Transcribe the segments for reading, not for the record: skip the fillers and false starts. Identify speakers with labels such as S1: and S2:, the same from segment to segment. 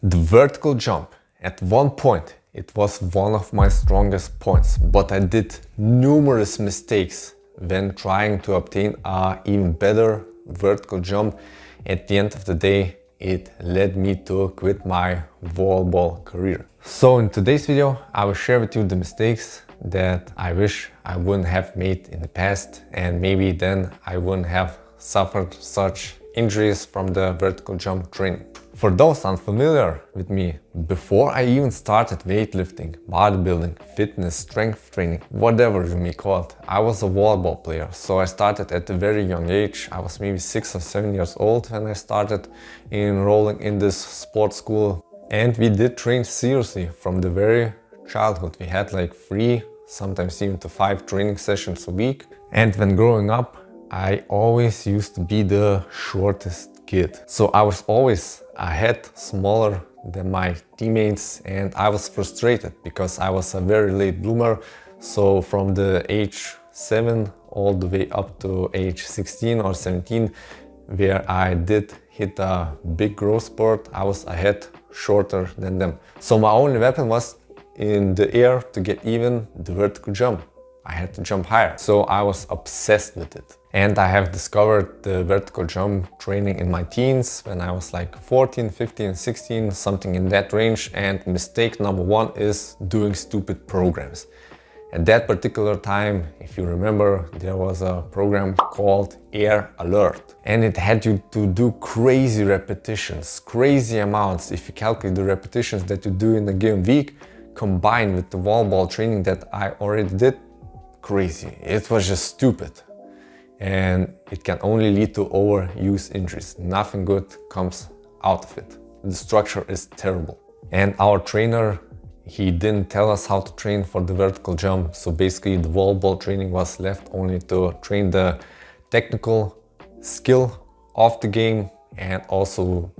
S1: The vertical jump, at one point, it was one of my strongest points, but I did numerous mistakes when trying to obtain an even better vertical jump. At the end of the day, it led me to quit my volleyball career. So in today's video, I will share with you the mistakes that I wish I wouldn't have made in the past, and maybe then I wouldn't have suffered such injuries from the vertical jump training. For those unfamiliar with me, before I even started weightlifting, bodybuilding, fitness, strength training, whatever you may call it, I was a volleyball player. So I started at a very young age. I was maybe 6 or 7 years old when I started enrolling in this sports school. And we did train seriously from the very childhood. We had like 3, sometimes even to 5 training sessions a week. And when growing up, I always used to be the shortest kid. So I was always a head smaller than my teammates, and I was frustrated because I was a very late bloomer. So from the age 7 all the way up to age 16 or 17, where I did hit a big growth spurt, I was a head shorter than them. So my only weapon was in the air to get even the vertical jump. I had to jump higher. So I was obsessed with it. And I have discovered the vertical jump training in my teens when I was like 14, 15, 16, something in that range. And mistake number 1 is doing stupid programs. At that particular time, if you remember, there was a program called Air Alert. And it had you to do crazy repetitions, crazy amounts. If you calculate the repetitions that you do in a given week, combined with the volleyball training that I already did, crazy. It was just stupid. And it can only lead to overuse injuries. Nothing good comes out of it. The structure is terrible. And our trainer, he didn't tell us how to train for the vertical jump. So basically the volleyball training was left only to train the technical skill of the game and also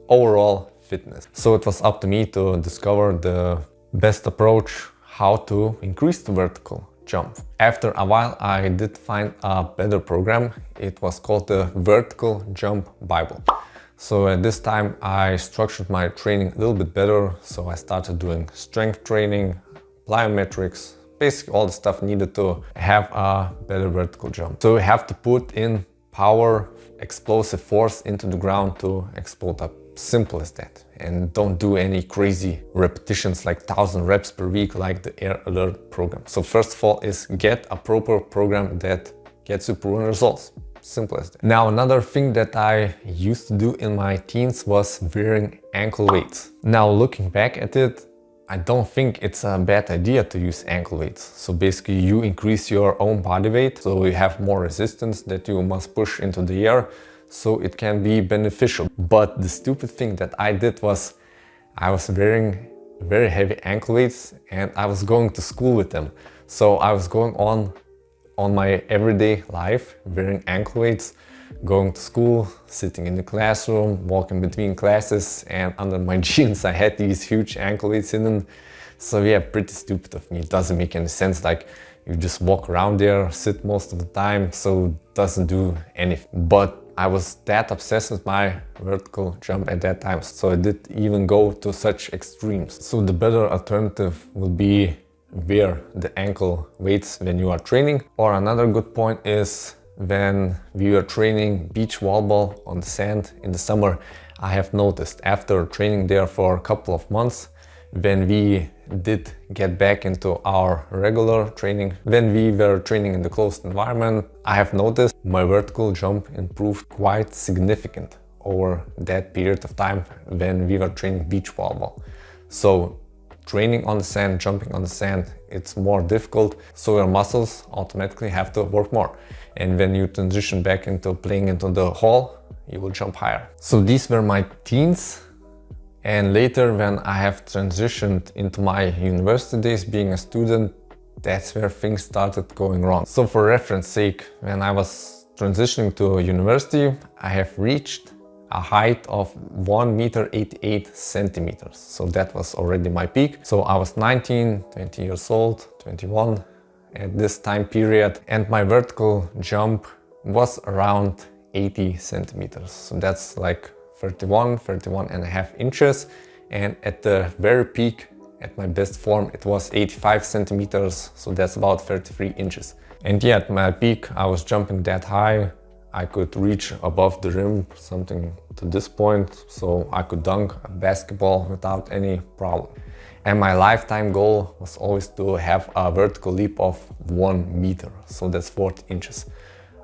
S1: overall fitness. So it was up to me to discover the best approach how to increase the vertical jump. After a while, I did find a better program. It was called the Vertical Jump Bible. So at this time, I structured my training a little bit better. So I started doing strength training, plyometrics, basically all the stuff needed to have a better vertical jump. So you have to put in power, explosive force into the ground to explode up. Simple as that. And don't do any crazy repetitions like 1000 reps per week like the Air Alert program. So first of all is get a proper program that gets you proven results. Simple as that. Now another thing that I used to do in my teens was wearing ankle weights. Now looking back at it, I don't think it's a bad idea to use ankle weights. So basically you increase your own body weight, so you have more resistance that you must push into the air. So it can be beneficial. But the stupid thing that I did was I was wearing very heavy ankle weights and I was going to school with them. So I was going on my everyday life wearing ankle weights, going to school, sitting in the classroom, walking between classes, and under my jeans I had these huge ankle weights in them. So yeah, pretty stupid of me. It doesn't make any sense. Like you just walk around there, sit most of the time, so it doesn't do anything. But I was that obsessed with my vertical jump at that time, so I did even go to such extremes. So the better alternative would be wear the ankle weights when you are training. Or another good point is when we were training beach volleyball on the sand in the summer, I have noticed after training there for a couple of months, when we did get back into our regular training, when we were training in the closed environment, I have noticed my vertical jump improved quite significant over that period of time when we were training beach volleyball. So training on the sand, jumping on the sand, it's more difficult, so your muscles automatically have to work more. And when you transition back into playing into the hall, you will jump higher. So these were my teens. And later, when I have transitioned into my university days being a student, that's where things started going wrong. So for reference sake, when I was transitioning to university, I have reached a height of 1.88 meters. So that was already my peak. So I was 19, 20 years old, 21 at this time period. And my vertical jump was around 80 centimeters. So that's like 31 and a half inches. and at the very peak, at my best form, it was 85 centimeters, so that's about 33 inches. And yeah, at my peak, I was jumping that high. I could reach above the rim, something to this point, so I could dunk a basketball without any problem. And my lifetime goal was always to have a vertical leap of 1 meter, so that's 40 inches.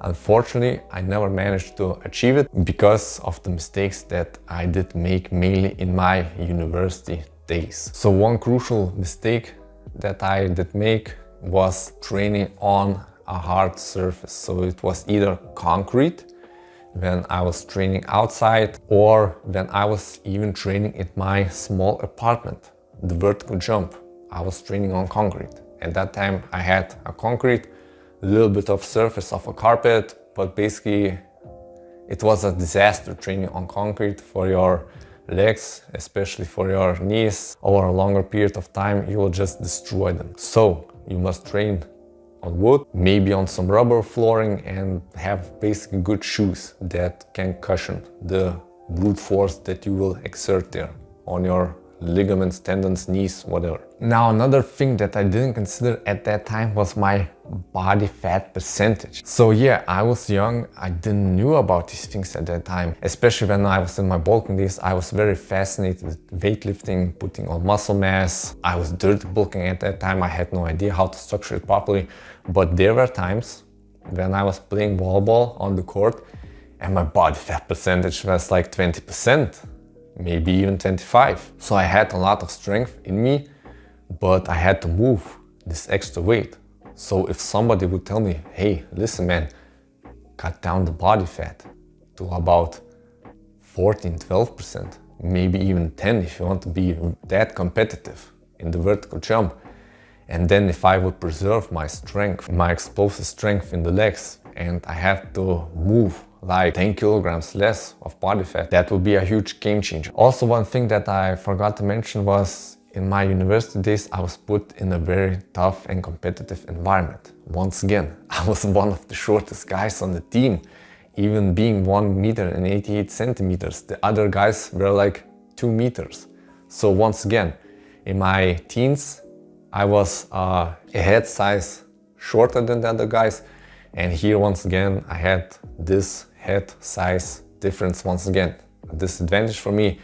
S1: Unfortunately, I never managed to achieve it because of the mistakes that I did make mainly in my university days. So one crucial mistake that I did make was training on a hard surface. So it was either concrete when I was training outside, or when I was even training in my small apartment, the vertical jump. I was training on concrete. At that time I had a concrete, a little bit of surface of a carpet, but basically it was a disaster training on concrete for your legs, especially for your knees. Over a longer period of time, you will just destroy them. So you must train on wood, maybe on some rubber flooring, and have basically good shoes that can cushion the brute force that you will exert there on your ligaments, tendons, knees, whatever. Now, another thing that I didn't consider at that time was my body fat percentage. So yeah, I was young, I didn't know about these things at that time. Especially when I was in my bulking days, I was very fascinated with weightlifting, putting on muscle mass. I was dirty bulking at that time, I had no idea how to structure it properly. But there were times when I was playing volleyball on the court and my body fat percentage was like 20%. Maybe even 25. So I had a lot of strength in me, but I had to move this extra weight. So if somebody would tell me, hey, listen man, cut down the body fat to about 14-12%, maybe even 10 if you want to be that competitive in the vertical jump. And then if I would preserve my strength, my explosive strength in the legs, and I had to move like 10 kilograms less of body fat, that would be a huge game changer. Also, one thing that I forgot to mention was in my university days, I was put in a very tough and competitive environment. Once again, I was one of the shortest guys on the team, even being 1 meter and 88 centimeters. The other guys were like 2 meters. So once again, in my teens, I was a head size shorter than the other guys. And here once again, I had this head size difference once again, a disadvantage for me.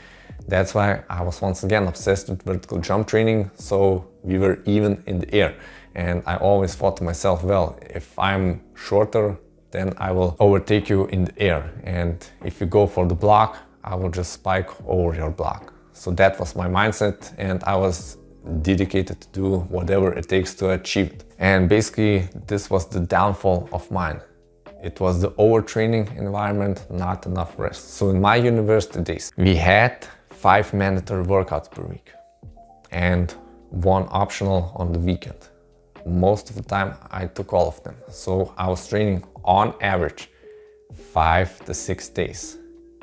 S1: That's why I was once again obsessed with vertical jump training, so we were even in the air. And I always thought to myself, well, if I'm shorter, then I will overtake you in the air. And if you go for the block, I will just spike over your block. So that was my mindset, and I was dedicated to do whatever it takes to achieve it. And basically, this was the downfall of mine. It was the overtraining environment, not enough rest. So in my university days, we had 5 mandatory workouts per week and 1 optional on the weekend. Most of the time I took all of them. So I was training on average 5 to 6 days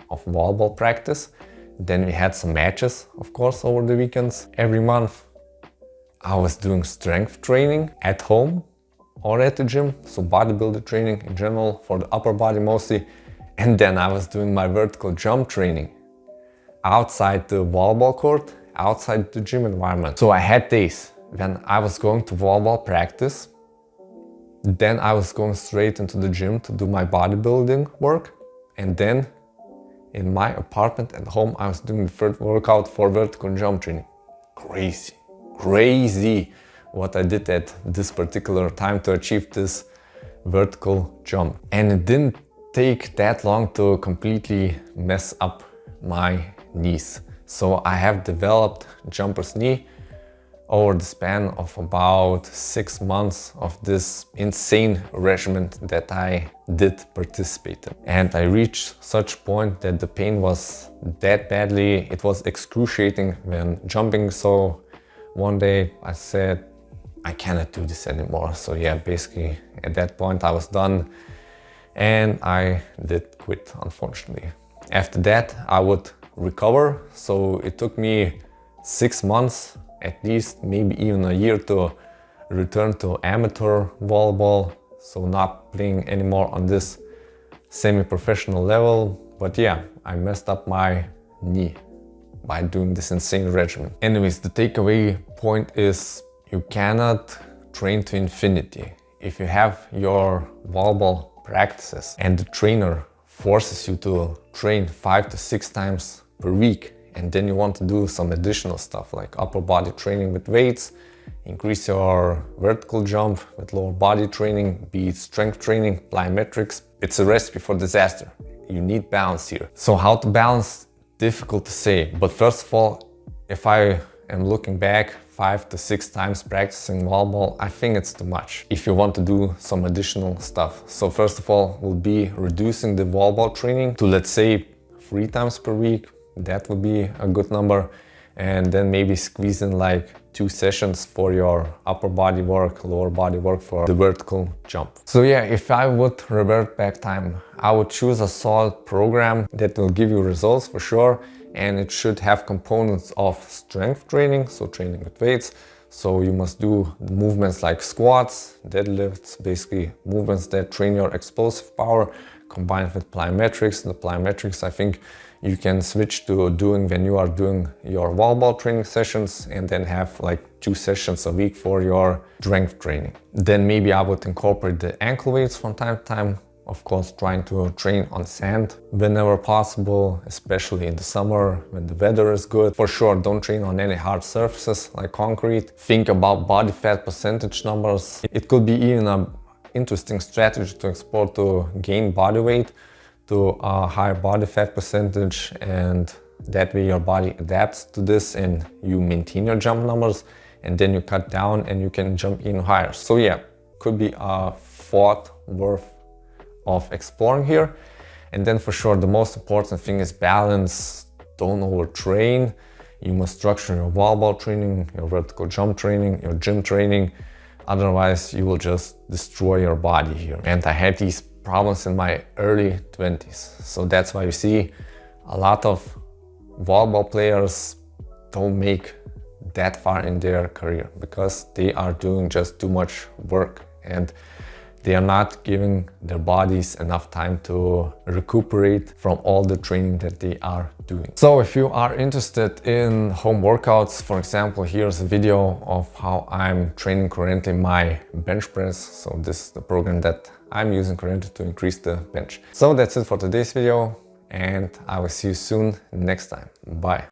S1: of volleyball practice. Then we had some matches, of course, over the weekends. Every month I was doing strength training at home or at the gym, so bodybuilder training in general for the upper body mostly. And then I was doing my vertical jump training outside the volleyball court, outside the gym environment. So I had days when I was going to volleyball practice, then I was going straight into the gym to do my bodybuilding work, and then in my apartment at home I was doing the third workout for vertical jump training. Crazy what I did at this particular time to achieve this vertical jump. And it didn't take that long to completely mess up my knees. So I have developed jumper's knee over the span of about 6 months of this insane regimen that I did participate in. And I reached such point that the pain was that badly, it was excruciating when jumping. So one day I said, I cannot do this anymore. So yeah, basically at that point I was done and I did quit, unfortunately. After that I would recover. So it took me 6 months, at least maybe even a year, to return to amateur volleyball. So not playing anymore on this semi-professional level. But yeah, I messed up my knee by doing this insane regimen. Anyways, the takeaway point is you cannot train to infinity. If you have your volleyball practices and the trainer forces you to train 5 to 6 times per week, and then you want to do some additional stuff like upper body training with weights, increase your vertical jump with lower body training, be it strength training, plyometrics, it's a recipe for disaster. You need balance here. So how to balance? Difficult to say, but first of all, if I am looking back 5 to 6 times practicing volleyball, I think it's too much if you want to do some additional stuff. So first of all, will be reducing the volleyball training to, let's say, 3 times per week. That would be a good number. And then maybe squeeze in like 2 sessions for your upper body work, lower body work for the vertical jump. So yeah, if I would revert back time, I would choose a solid program that will give you results for sure. And it should have components of strength training, so training with weights. So you must do movements like squats, deadlifts, basically movements that train your explosive power, combined with plyometrics. The plyometrics, I think, you can switch to doing when you are doing your volleyball training sessions, and then have like 2 sessions a week for your strength training. Then maybe I would incorporate the ankle weights from time to time. Of course, trying to train on sand whenever possible, especially in the summer when the weather is good. For sure, don't train on any hard surfaces like concrete. Think about body fat percentage numbers. It could be even an interesting strategy to explore to gain body weight to a higher body fat percentage, and that way your body adapts to this and you maintain your jump numbers, and then you cut down and you can jump even higher. So yeah, could be a thought worth of exploring here. And then for sure the most important thing is balance. Don't overtrain. You must structure your volleyball training, your vertical jump training, your gym training. Otherwise you will just destroy your body here. And I had these problems in my early 20s. So that's why you see a lot of volleyball players don't make that far in their career, because they are doing just too much work and they are not giving their bodies enough time to recuperate from all the training that they are doing. So if you are interested in home workouts, for example, here's a video of how I'm training currently my bench press. So this is the program that I'm using currently to increase the bench. So that's it for today's video, and I will see you soon next time. Bye.